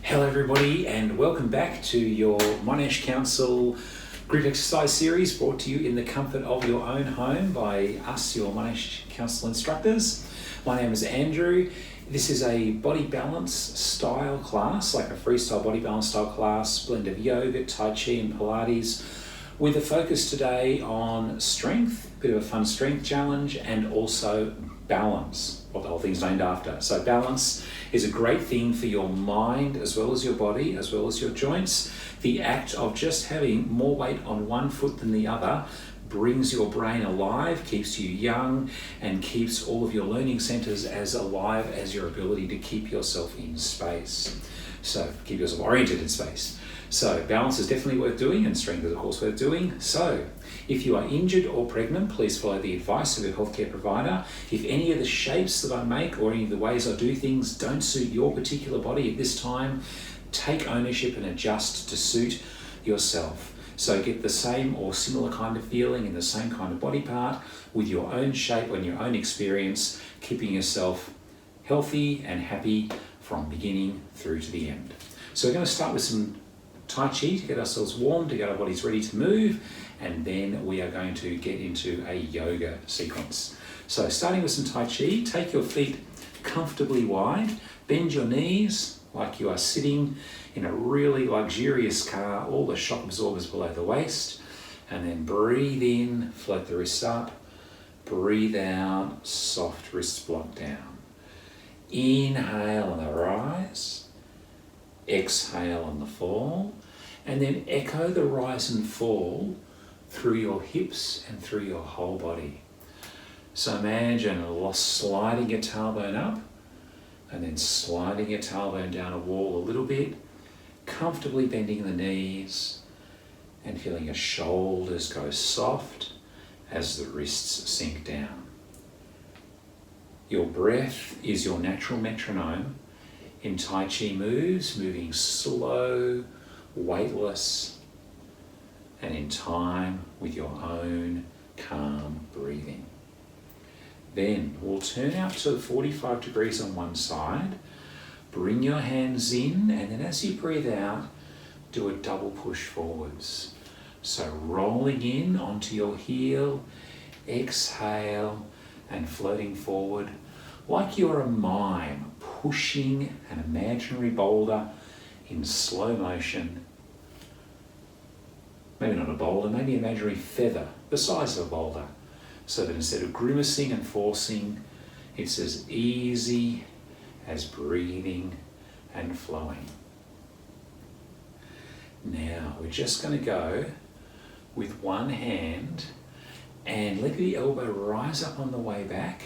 Hello everybody and welcome back to your Monash Council group exercise series brought to you in the comfort of your own home by us, your Monash Council instructors. My name is Andrew. This is a body balance style class, like a freestyle body balance style class, blend of yoga, Tai Chi and Pilates, with a focus today on strength, a bit of a fun strength challenge, and also balance, what the whole thing's named after. So balance is a great thing for your mind as well as your body, as well as your joints. The act of just having more weight on one foot than the other brings your brain alive, keeps you young, and keeps all of your learning centers as alive as your ability to keep yourself in space. So keep yourself oriented in space. So balance is definitely worth doing, and strength is of course worth doing. So if you are injured or pregnant, please follow the advice of your healthcare provider. If any of the shapes that I make or any of the ways I do things don't suit your particular body at this time, take ownership and adjust to suit yourself. So get the same or similar kind of feeling in the same kind of body part with your own shape and your own experience, keeping yourself healthy and happy from beginning through to the end. So we're going to start with some Tai Chi to get ourselves warm, to get our bodies ready to move, and then we are going to get into a yoga sequence. So starting with some Tai Chi, take your feet comfortably wide, bend your knees like you are sitting in a really luxurious car, all the shock absorbers below the waist, and then breathe in, float the wrists up, breathe out, soft wrists block down. Inhale on the rise, exhale on the fall, and then echo the rise and fall through your hips and through your whole body. So imagine sliding your tailbone up and then sliding your tailbone down a wall a little bit, comfortably bending the knees and feeling your shoulders go soft as the wrists sink down. Your breath is your natural metronome in Tai Chi moves, moving slow, weightless, and in time with your own calm breathing. Then we'll turn out to 45 degrees on one side, bring your hands in, and then as you breathe out, do a double push forwards. So rolling in onto your heel, exhale, and floating forward like you're a mime pushing an imaginary boulder in slow motion. Maybe not a boulder, maybe an imaginary feather the size of a boulder, so that instead of grimacing and forcing, it's as easy as breathing and flowing. Now we're just going to go with one hand and let the elbow rise up on the way back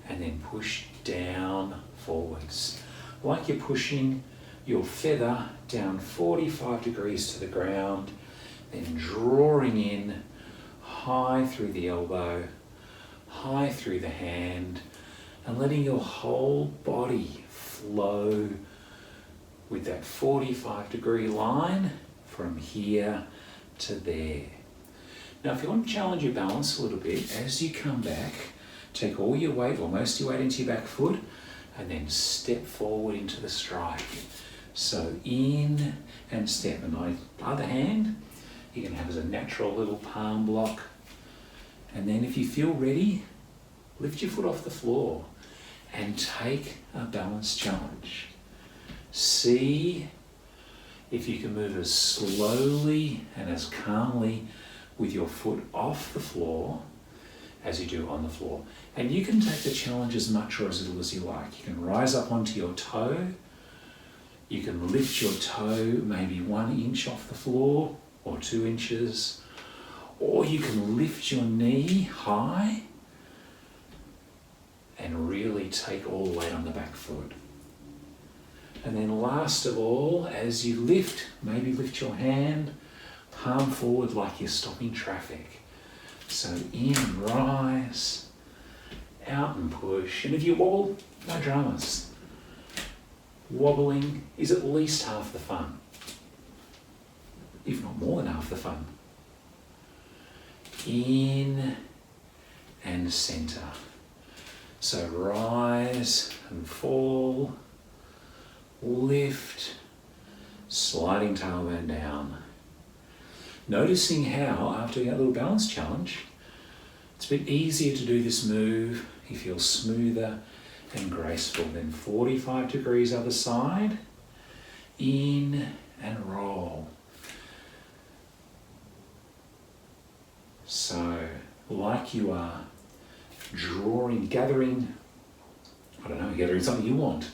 and then push down forwards, like you're pushing your feather down 45 degrees to the ground, then drawing in high through the elbow, high through the hand, and letting your whole body flow with that 45-degree line from here to there. Now, if you want to challenge your balance a little bit, as you come back, take all your weight or most of your weight into your back foot and then step forward into the strike. So in and step. And my other hand, you can have as a natural little palm block. And then if you feel ready, lift your foot off the floor and take a balance challenge. See if you can move as slowly and as calmly with your foot off the floor as you do on the floor. And you can take the challenge as much or as little as you like. You can rise up onto your toe. You can lift your toe maybe 1 inch off the floor or 2 inches. Or you can lift your knee high and really take all the weight on the back foot. And then last of all, as you lift, maybe lift your hand, palm forward like you're stopping traffic. So in and rise, out and push. And if you wobble, no dramas. Wobbling is at least half the fun, if not more than half the fun. In and center. So rise and fall, lift sliding tailbone down. Noticing how, after that little balance challenge, it's a bit easier to do this move. You feel smoother and graceful. Then 45 degrees other side. In and roll. So, like you are gathering something you want.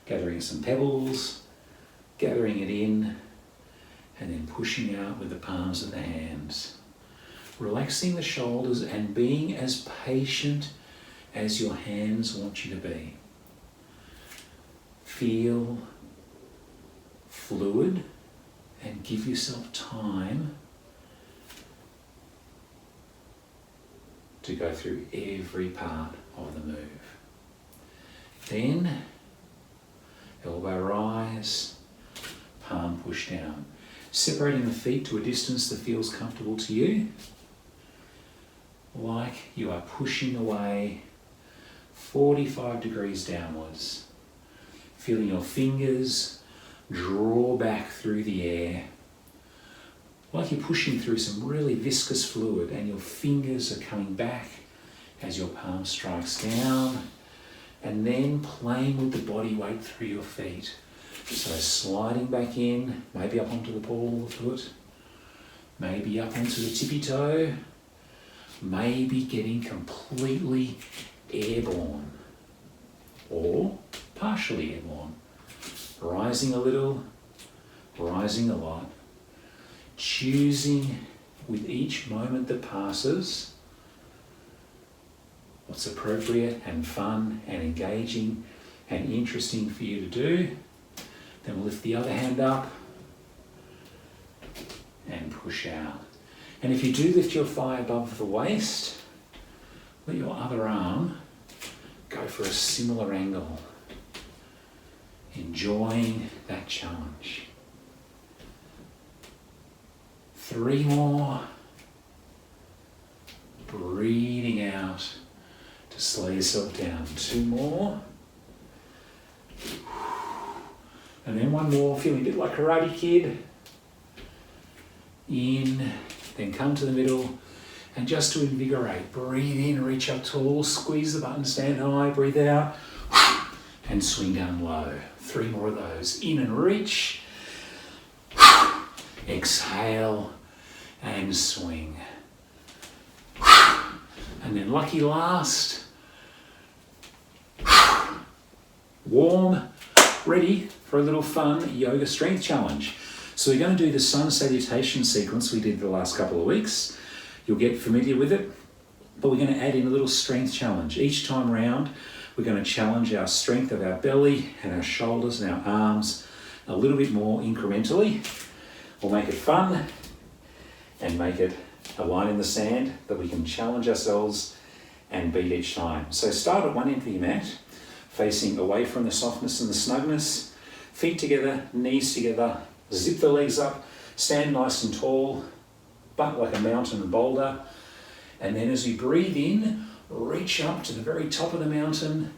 Gathering some pebbles, gathering it in, and then pushing out with the palms of the hands. Relaxing the shoulders and being as patient as your hands want you to be. Feel fluid and give yourself time to go through every part of the move. Then, elbow rise, palm push down. Separating the feet to a distance that feels comfortable to you. Like you are pushing away 45 degrees downwards. Feeling your fingers draw back through the air. Like you're pushing through some really viscous fluid and your fingers are coming back as your palm strikes down, and then playing with the body weight through your feet. So sliding back in, maybe up onto the ball of the foot, maybe up onto the tippy toe, maybe getting completely airborne or partially airborne. Rising a little, rising a lot. Choosing with each moment that passes what's appropriate and fun and engaging and interesting for you to do. Then we'll lift the other hand up and push out. And if you do lift your thigh above the waist, let your other arm go for a similar angle. Enjoying that challenge. 3 more. Breathing out to slow yourself down. 2 more. And then 1 more, feeling a bit like Karate Kid. In, then come to the middle. And just to invigorate, breathe in, reach up tall, squeeze the button, stand high, breathe out, and swing down low. 3 more of those. In and reach. Exhale and swing. And then lucky last. Warm, ready for a little fun yoga strength challenge. So we're going to do the sun salutation sequence we did the last couple of weeks. You'll get familiar with it, but we're going to add in a little strength challenge. Each time round, we're going to challenge our strength of our belly and our shoulders and our arms a little bit more incrementally. We'll make it fun and make it a line in the sand that we can challenge ourselves and beat each time. So start at one end of your mat, facing away from the softness and the snugness. Feet together, knees together, zip the legs up, stand nice and tall, butt like a mountain boulder. And then as you breathe in, reach up to the very top of the mountain.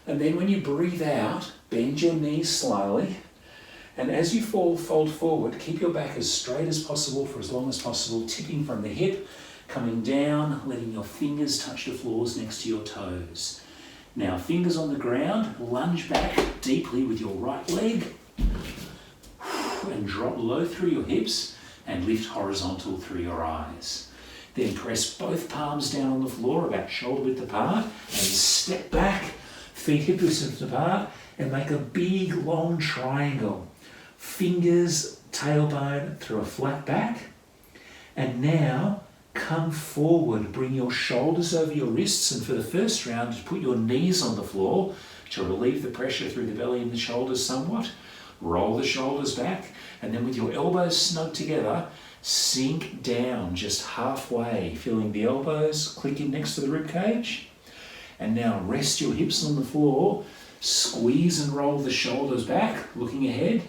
And then when you breathe out, bend your knees slowly. And as you fold forward, keep your back as straight as possible for as long as possible, tipping from the hip, coming down, letting your fingers touch the floors next to your toes. Now, fingers on the ground, lunge back deeply with your right leg, and drop low through your hips, and lift horizontal through your eyes. Then press both palms down on the floor, about shoulder width apart, and step back, feet hip width apart, and make a big long triangle. Fingers, tailbone through a flat back. And now come forward, bring your shoulders over your wrists, and for the first round, put your knees on the floor to relieve the pressure through the belly and the shoulders somewhat. Roll the shoulders back, and then with your elbows snug together, sink down just halfway, feeling the elbows click in next to the rib cage. And now rest your hips on the floor, squeeze and roll the shoulders back, looking ahead,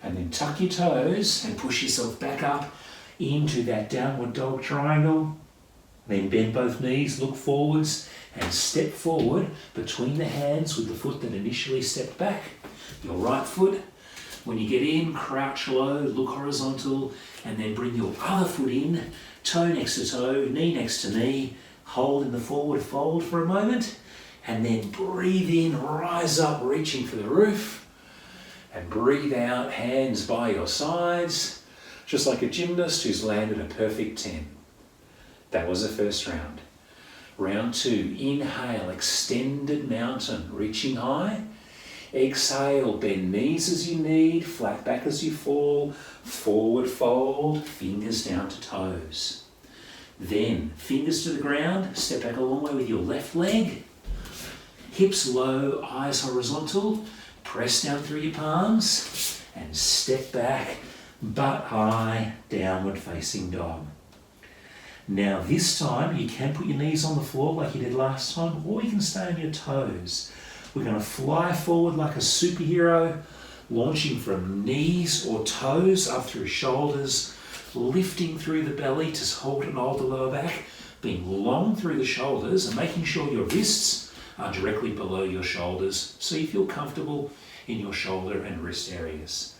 and then tuck your toes and push yourself back up into that downward dog triangle. Then bend both knees, look forwards, and step forward between the hands with the foot that initially stepped back. Your right foot When you get in, crouch low, look horizontal, and then bring your other foot in, toe next to toe, knee next to knee, hold in the forward fold for a moment, and then breathe in, rise up, reaching for the roof, and breathe out, hands by your sides, just like a gymnast who's landed a perfect 10. That was the first round. Round 2, inhale, extended mountain, reaching high. Exhale, bend knees as you need, flat back as you fall, forward fold, fingers down to toes. Then, fingers to the ground, step back a long way with your left leg. Hips low, eyes horizontal, press down through your palms, and step back, butt high, downward facing dog. Now this time, you can put your knees on the floor like you did last time, or you can stay on your toes. We're going to fly forward like a superhero, launching from knees or toes up through shoulders, lifting through the belly to hold and hold the lower back, being long through the shoulders and making sure your wrists are directly below your shoulders so you feel comfortable in your shoulder and wrist areas.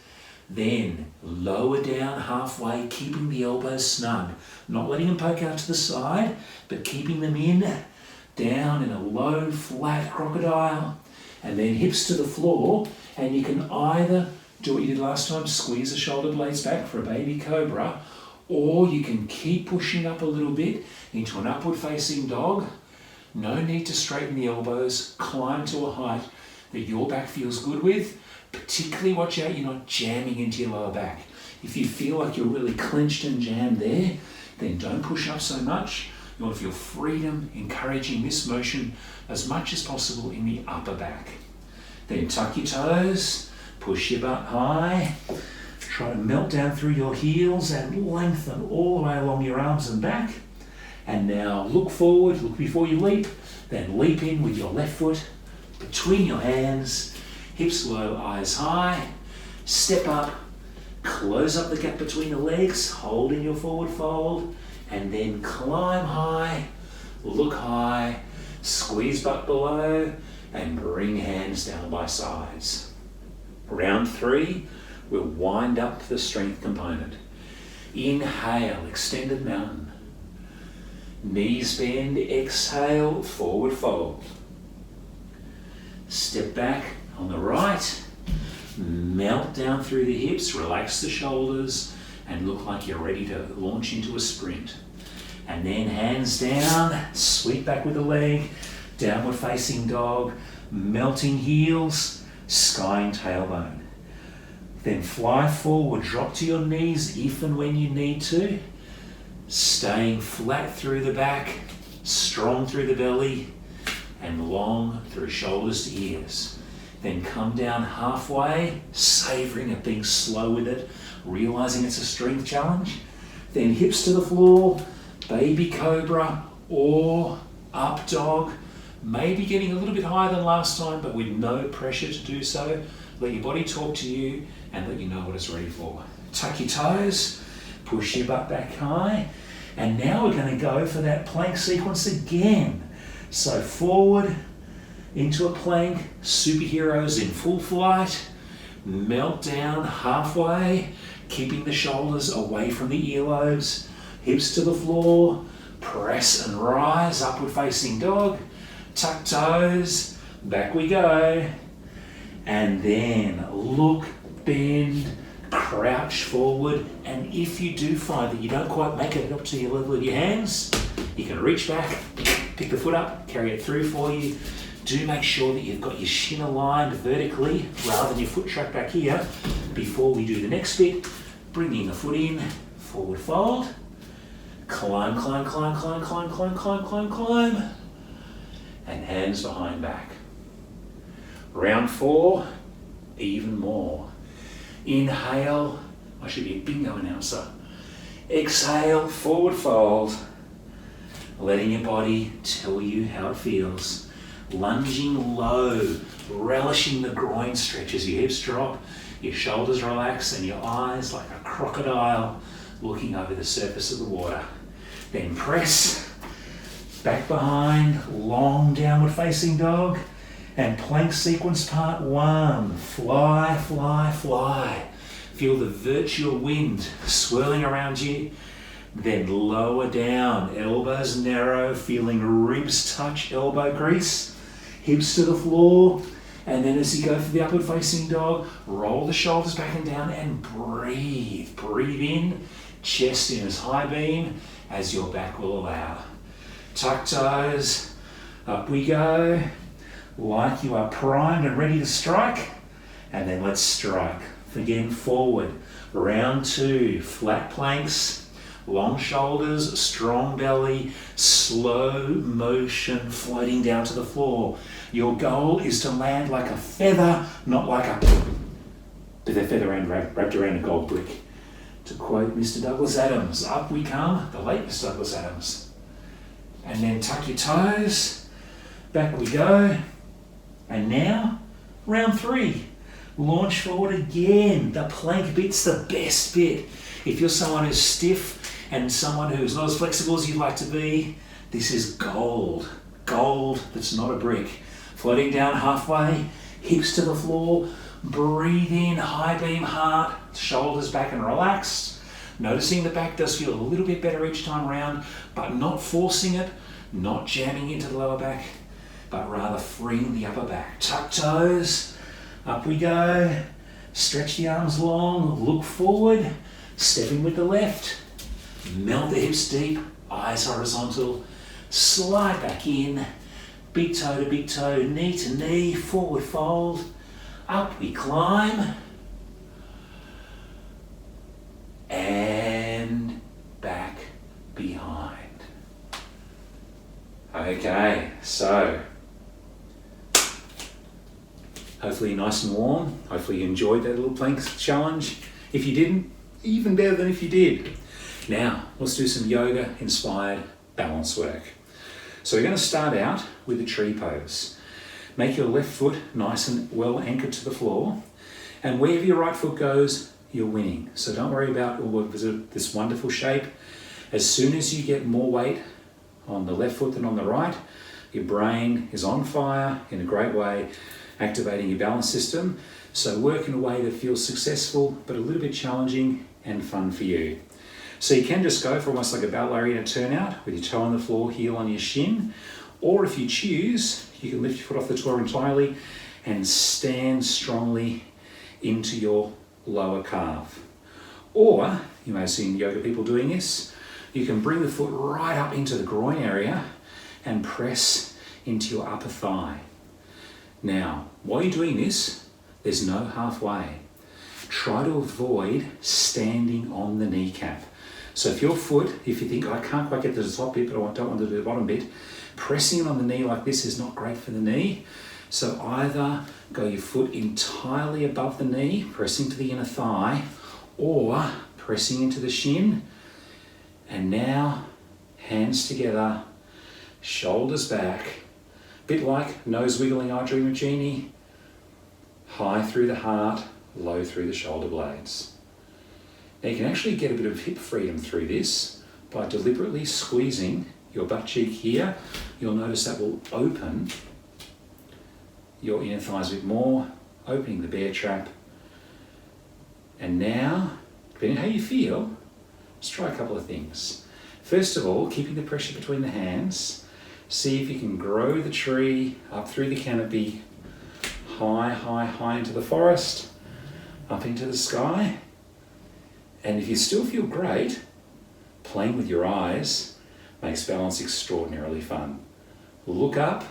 Then lower down halfway, keeping the elbows snug, not letting them poke out to the side, but keeping them in, down in a low, flat crocodile, and then hips to the floor, and you can either do what you did last time, squeeze the shoulder blades back for a baby cobra, or you can keep pushing up a little bit into an upward facing dog. No need to straighten the elbows, climb to a height that your back feels good with. Particularly watch out you're not jamming into your lower back. If you feel like you're really clenched and jammed there, then don't push up so much. You want to feel freedom, encouraging this motion as much as possible in the upper back. Then tuck your toes, push your butt high, try to melt down through your heels and lengthen all the way along your arms and back. And now look forward, look before you leap, then leap in with your left foot between your hands, hips low, eyes high, step up, close up the gap between the legs, hold in your forward fold, and then climb high, look high, squeeze butt below, and bring hands down by sides. Round 3, we'll wind up the strength component. Inhale, extended mountain. Knees bend, exhale, forward fold. Step back on the right, melt down through the hips, relax the shoulders, and look like you're ready to launch into a sprint. And then hands down, sweep back with the leg, downward facing dog, melting heels, skying tailbone. Then fly forward, drop to your knees if and when you need to, staying flat through the back, strong through the belly, and long through shoulders to ears. Then come down halfway, savouring it, being slow with it, realising it's a strength challenge. Then hips to the floor, baby cobra or up dog. Maybe getting a little bit higher than last time, but with no pressure to do so. Let your body talk to you and let you know what it's ready for. Tuck your toes, push your butt back high, and now we're going to go for that plank sequence again. So forward into a plank, superheroes in full flight, melt down halfway, keeping the shoulders away from the earlobes, hips to the floor, press and rise, upward facing dog, tuck toes, back we go, and then look, bend, crouch forward, and if you do find that you don't quite make it up to your level of your hands, you can reach back, pick the foot up, carry it through for you. Do make sure that you've got your shin aligned vertically rather than your foot tracked back here before we do the next bit. Bringing the foot in, forward fold, climb, climb, climb, climb, climb, climb, climb, climb, climb, and hands behind back. Round 4, even more. Inhale, I should be a bingo announcer. Exhale, forward fold, letting your body tell you how it feels. Lunging low, relishing the groin stretch as your hips drop, your shoulders relax, and your eyes like a crocodile looking over the surface of the water. Then press, back behind, long downward facing dog, And plank sequence part 1. Fly, fly, fly. Feel the virtual wind swirling around you. Then lower down, elbows narrow, feeling ribs touch elbow crease, hips to the floor. And then as you go for the upward facing dog, roll the shoulders back and down and breathe. Breathe in, chest in as high beam as your back will allow. Tuck toes, up we go, like you are primed and ready to strike. And then let's strike. Again, forward, round 2, flat planks, long shoulders, strong belly, slow motion floating down to the floor. Your goal is to land like a feather, not like a feather wrapped around a gold brick. To quote Mr. Douglas Adams, up we come, the late Mr. Douglas Adams. And then tuck your toes, back we go. And now, round 3. Launch forward again. The plank bit's the best bit. If you're someone who's stiff and someone who's not as flexible as you'd like to be, this is gold. Gold that's not a brick. Floating down halfway, hips to the floor, breathe in, high beam heart, shoulders back and relaxed. Noticing the back does feel a little bit better each time round, but not forcing it, not jamming into the lower back, but rather freeing the upper back. Tuck toes. Up we go, stretch the arms long, look forward, step in with the left, melt the hips deep, eyes horizontal, slide back in, big toe to big toe, knee to knee, forward fold, up we climb, and back behind. Okay, so hopefully you're nice and warm. Hopefully you enjoyed that little plank challenge. If you didn't, even better than if you did. Now, let's do some yoga inspired balance work. So we're going to start out with the tree pose. Make your left foot nice and well anchored to the floor. And wherever your right foot goes, you're winning. So don't worry about this wonderful shape. As soon as you get more weight on the left foot than on the right, your brain is on fire in a great way, activating your balance system. So work in a way that feels successful, but a little bit challenging and fun for you. So you can just go for almost like a ballerina turnout with your toe on the floor, heel on your shin. Or if you choose, you can lift your foot off the floor entirely and stand strongly into your lower calf. Or, you may have seen yoga people doing this, you can bring the foot right up into the groin area and press into your upper thigh. Now, while you're doing this, there's no halfway. Try to avoid standing on the kneecap. So if your foot, if you think, I can't quite get to the top bit, but I don't want to do the bottom bit, pressing it on the knee like this is not great for the knee. So either go your foot entirely above the knee, pressing to the inner thigh, or pressing into the shin. And now, hands together, shoulders back, bit like nose wiggling, I Dream of Jeannie, high through the heart, low through the shoulder blades. Now you can actually get a bit of hip freedom through this by deliberately squeezing your butt cheek here. You'll notice that will open your inner thighs a bit more, opening the bear trap. And now, depending on how you feel, let's try a couple of things. First of all, keeping the pressure between the hands, see if you can grow the tree up through the canopy, high, high, high into the forest, up into the sky. And if you still feel great, playing with your eyes makes balance extraordinarily fun. Look up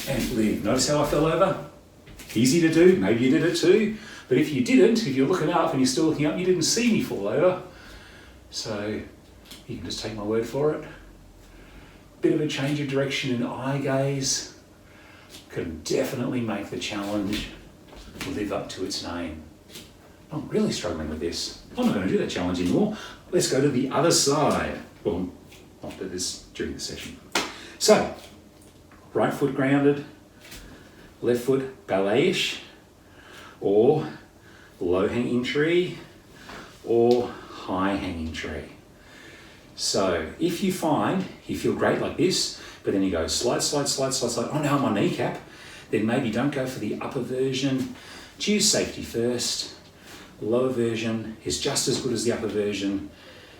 and live. Notice how I fell over? Easy to do, maybe you did it too. But if you didn't, if you're looking up and you're still looking up, you didn't see me fall over. So you can just take my word for it. Bit of a change of direction in eye gaze can definitely make the challenge live up to its name. I'm really struggling with this. I'm not going to do that challenge anymore. Let's go to the other side. Well, after this, during the session. So, right foot grounded, left foot ballet-ish, or low hanging tree, or high hanging tree. So, if you find you feel great like this, But then you go slide, slide, slide, slide, slide. Oh, now I'm on kneecap. Then maybe don't go for the upper version. Choose safety first. The lower version is just as good as the upper version.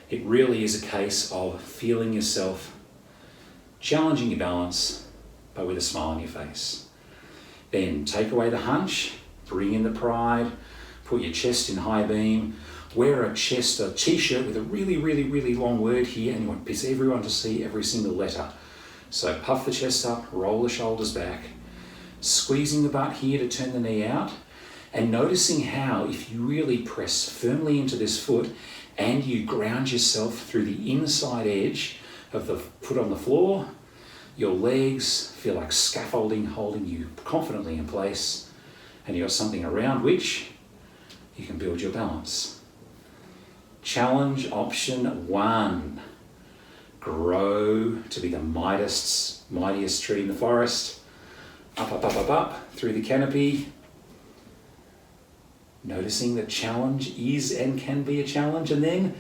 It really is a case of feeling yourself, challenging your balance, but with a smile on your face. Then take away the hunch, bring in the pride, put your chest in high beam, wear a t-shirt with a really, really, really long word here, and you want everyone to see every single letter. So puff the chest up, roll the shoulders back, squeezing the butt here to turn the knee out, and noticing how if you really press firmly into this foot and you ground yourself through the inside edge of the foot on the floor, your legs feel like scaffolding holding you confidently in place, and you've got something around which you can build your balance. Challenge option 1. Grow to be the mightiest tree in the forest. Up, up, up, up, up, through the canopy. Noticing that challenge is and can be a challenge. And then,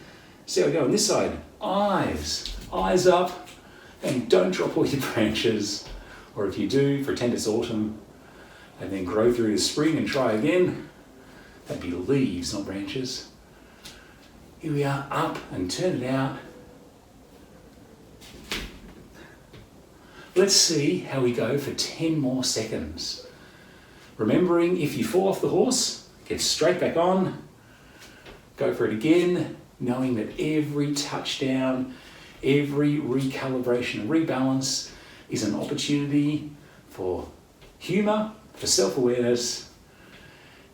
see how we go on this side. Eyes up, and don't drop all your branches. Or if you do, pretend it's autumn, and then grow through the spring and try again. That'd be leaves, not branches. Here we are, up and turn it out. Let's see how we go for 10 more seconds. Remembering, if you fall off the horse, get straight back on, go for it again, knowing that every touchdown, every recalibration and rebalance is an opportunity for humour, for self-awareness,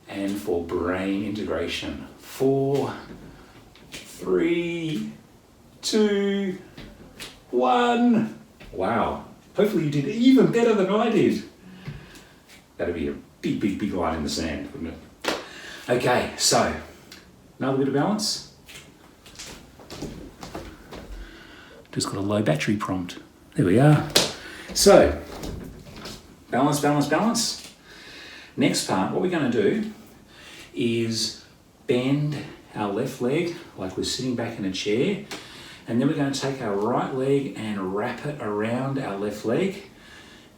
and for brain integration. 4, 3, 2, 1. Wow. Hopefully you did even better than I did. That'd be a big, big, big line in the sand, wouldn't it? Okay, so another bit of balance. Just got a low battery prompt. There we are. So, balance, balance, balance. Next part, what we're going to do is bend our left leg like we're sitting back in a chair, and then we're going to take our right leg and wrap it around our left leg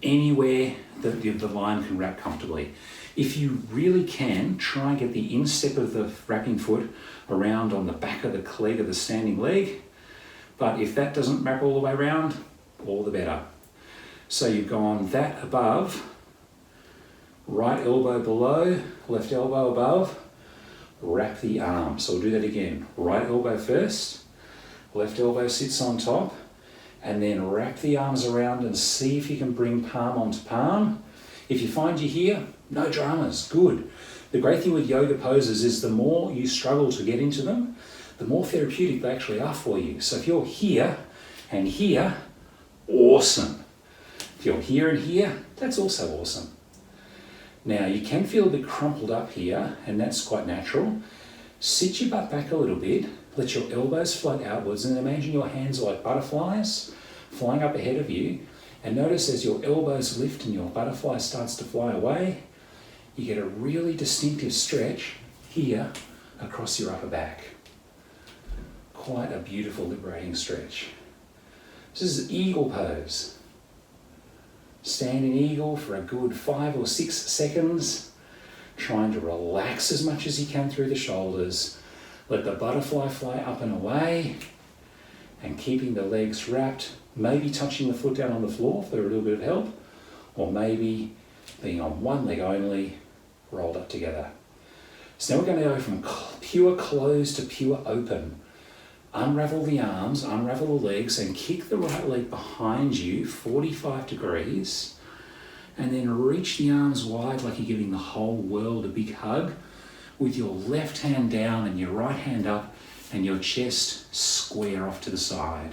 anywhere that the line can wrap comfortably. If you really can, try and get the instep of the wrapping foot around on the back of the leg of the standing leg. But if that doesn't wrap all the way around, all the better. So you've gone that above, right elbow below, left elbow above, wrap the arm. So we'll do that again. Right elbow first, left elbow sits on top, and then wrap the arms around and see if you can bring palm onto palm. If you find you're here, no dramas, good. The great thing with yoga poses is the more you struggle to get into them, the more therapeutic they actually are for you. So if you're here and here, awesome. If you're here and here, that's also awesome. Now you can feel a bit crumpled up here, and that's quite natural. Sit your butt back a little bit, let your elbows float outwards, and imagine your hands are like butterflies flying up ahead of you. And notice as your elbows lift and your butterfly starts to fly away, you get a really distinctive stretch here across your upper back. Quite a beautiful, liberating stretch. This is eagle pose. Stand in eagle for a good 5 or 6 seconds, trying to relax as much as you can through the shoulders. Let the butterfly fly up and away, and keeping the legs wrapped, maybe touching the foot down on the floor for a little bit of help, or maybe being on one leg only, rolled up together. So now we're going to go from pure close to pure open. Unravel the arms, unravel the legs, and kick the right leg behind you 45 degrees, and then reach the arms wide like you're giving the whole world a big hug, with your left hand down and your right hand up and your chest square off to the side.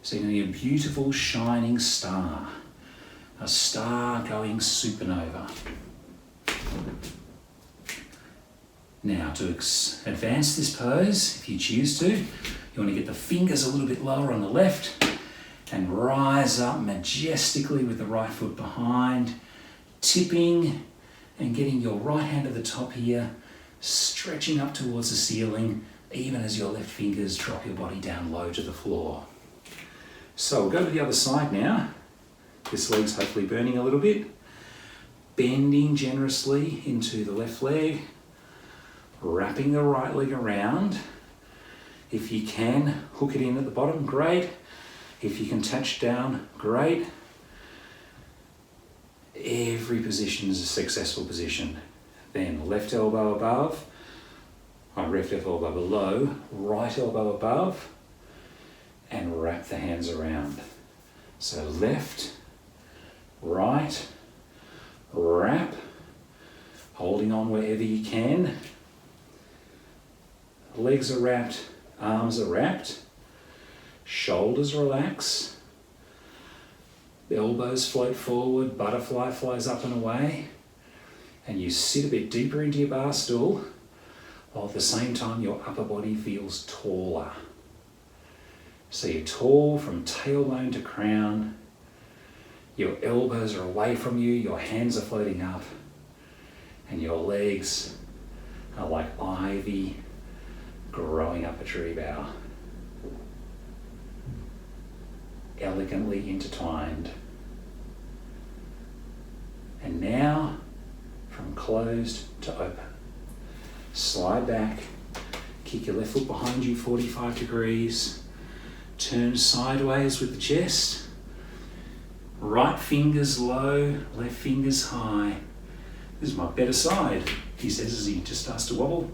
So you're going to get a beautiful shining star, a star going supernova. Now to advance this pose, if you choose to, you want to get the fingers a little bit lower on the left and rise up majestically with the right foot behind, tipping and getting your right hand at the top here, stretching up towards the ceiling, even as your left fingers drop your body down low to the floor. So we'll go to the other side now. This leg's hopefully burning a little bit. Bending generously into the left leg, wrapping the right leg around. If you can, hook it in at the bottom, great. If you can touch down, great. Every position is a successful position. Then left elbow above, left elbow below, right elbow above, and wrap the hands around. So left, right, wrap, holding on wherever you can. Legs are wrapped, arms are wrapped, shoulders relax, the elbows float forward, butterfly flies up and away, and you sit a bit deeper into your bar stool, while at the same time your upper body feels taller. So you're tall from tailbone to crown, your elbows are away from you, your hands are floating up, and your legs are like ivy growing up a tree bough. Elegantly intertwined. And now, from closed to open. Slide back, kick your left foot behind you 45 degrees, turn sideways with the chest, right fingers low, left fingers high. This is my better side, he says as he just starts to wobble.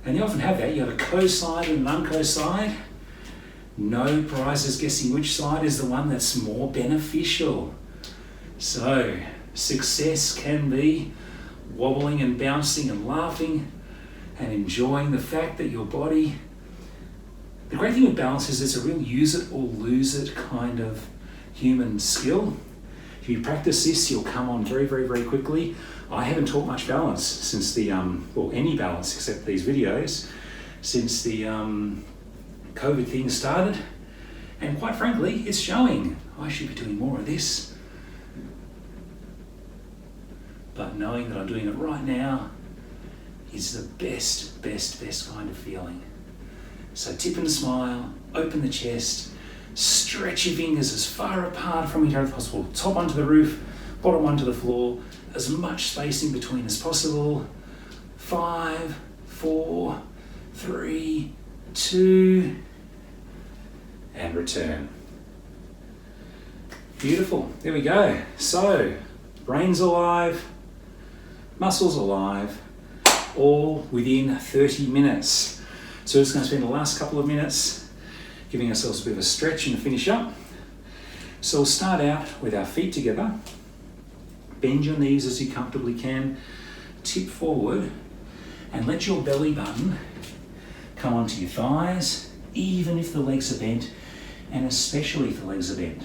And you often have that, you have a co-side and an unco-side. No prizes guessing which side is the one that's more beneficial. So, success can be wobbling and bouncing and laughing and enjoying the fact that your body... The great thing with balance is it's a real use it or lose it kind of human skill. If you practice this, you'll come on very, very, very quickly. I haven't taught much balance since the, any balance except these videos, since the COVID thing started. And quite frankly, it's showing. I should be doing more of this. But knowing that I'm doing it right now is the best kind of feeling. So tip and smile, open the chest, stretch your fingers as far apart from each other as possible. Top one to the roof, bottom one to the floor, as much space in between as possible. 5, 4, 3, 2, and return. Beautiful, there we go. So, brain's alive, muscles alive, all within 30 minutes. So we're just going to spend the last couple of minutes giving ourselves a bit of a stretch and finish up. So we'll start out with our feet together. Bend your knees as you comfortably can, tip forward, and let your belly button come onto your thighs, even if the legs are bent, and especially if the legs are bent.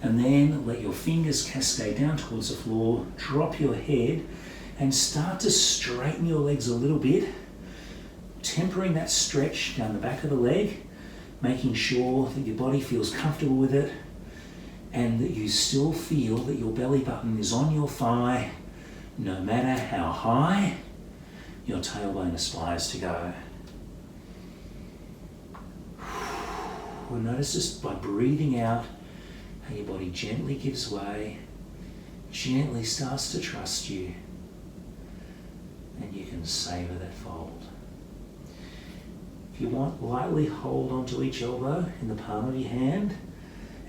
And then let your fingers cascade down towards the floor, drop your head, and start to straighten your legs a little bit, tempering that stretch down the back of the leg, making sure that your body feels comfortable with it, and that you still feel that your belly button is on your thigh, no matter how high your tailbone aspires to go. Well, notice just by breathing out how your body gently gives way, gently starts to trust you, and you can savor that fold. If you want, lightly hold onto each elbow in the palm of your hand,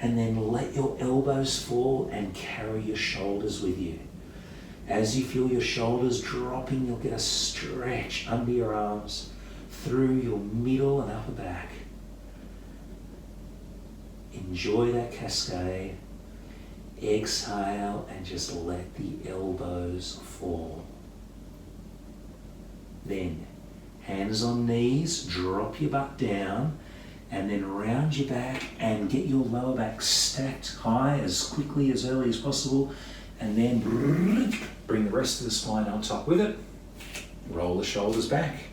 and then let your elbows fall and carry your shoulders with you. As you feel your shoulders dropping, you'll get a stretch under your arms, through your middle and upper back. Enjoy that cascade. Exhale and just let the elbows fall. Then, hands on knees, drop your butt down, and then round your back and get your lower back stacked high as quickly, as early as possible, and then bring the rest of the spine on top with it. Roll the shoulders back.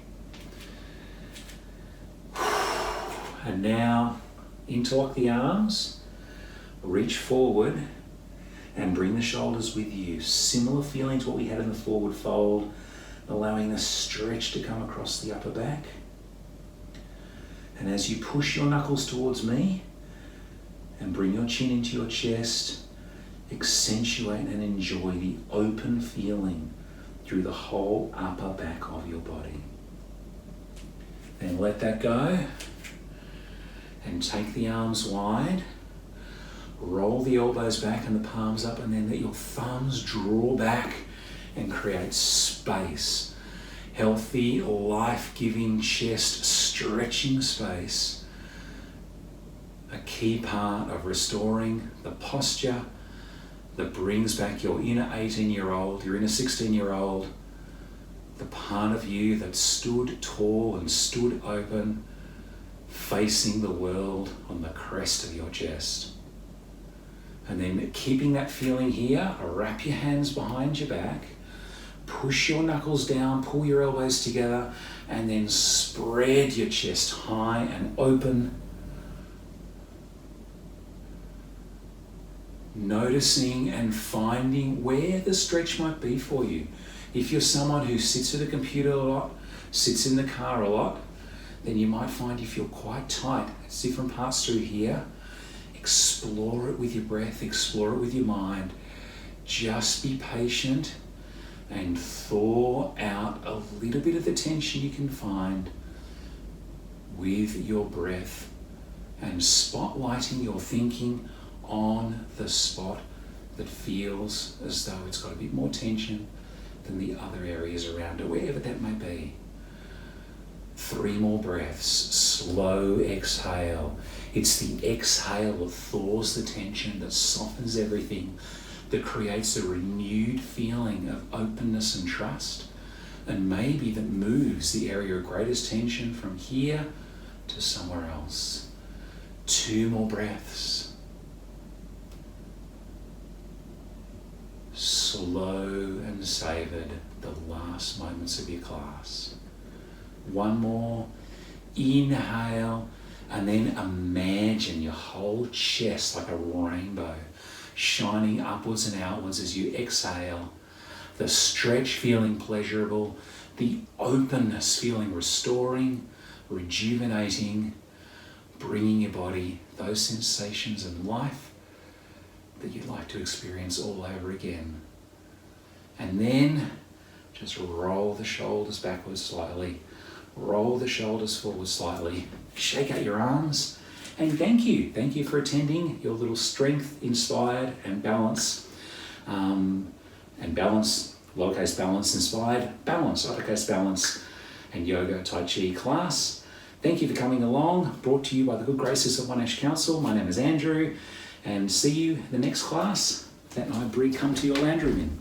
And now, interlock the arms, reach forward, and bring the shoulders with you. Similar feeling to what we had in the forward fold, allowing the stretch to come across the upper back. And as you push your knuckles towards me And bring your chin into your chest. Accentuate and enjoy the open feeling through the whole upper back of your body. Then let that go and take the arms wide. Roll the elbows back and the palms up, and then let your thumbs draw back and create space. Healthy, life-giving chest stretching space. A key part of restoring the posture that brings back your inner 18-year-old, your inner 16-year-old, the part of you that stood tall and stood open, facing the world on the crest of your chest. And then keeping that feeling here, wrap your hands behind your back, push your knuckles down, pull your elbows together, and then spread your chest high and open. Noticing and finding where the stretch might be for you. If you're someone who sits at a computer a lot, sits in the car a lot, then you might find you feel quite tight. It's different parts through here. Explore it with your breath, explore it with your mind. Just be patient and thaw out a little bit of the tension you can find with your breath and spotlighting your thinking on the spot that feels as though it's got a bit more tension than the other areas around it, wherever that may be. 3 more breaths, slow exhale. It's the exhale that thaws the tension, that softens everything, that creates a renewed feeling of openness and trust, and maybe that moves the area of greatest tension from here to somewhere else. 2 more breaths. Slow and savoured the last moments of your class. 1 more. Inhale, and then imagine your whole chest like a rainbow, shining upwards and outwards as you exhale. The stretch feeling pleasurable, the openness feeling restoring, rejuvenating, bringing your body those sensations in life that you'd like to experience all over again. And then just roll the shoulders backwards slightly. Roll the shoulders forward slightly. Shake out your arms. And thank you. Thank you for attending your little strength inspired and balance, lowercase balance inspired, balance, uppercase balance, and yoga Tai Chi class. Thank you for coming along. Brought to you by the good graces of Monash Council. My name is Andrew, and see you in the next class that I come to your Landroom in.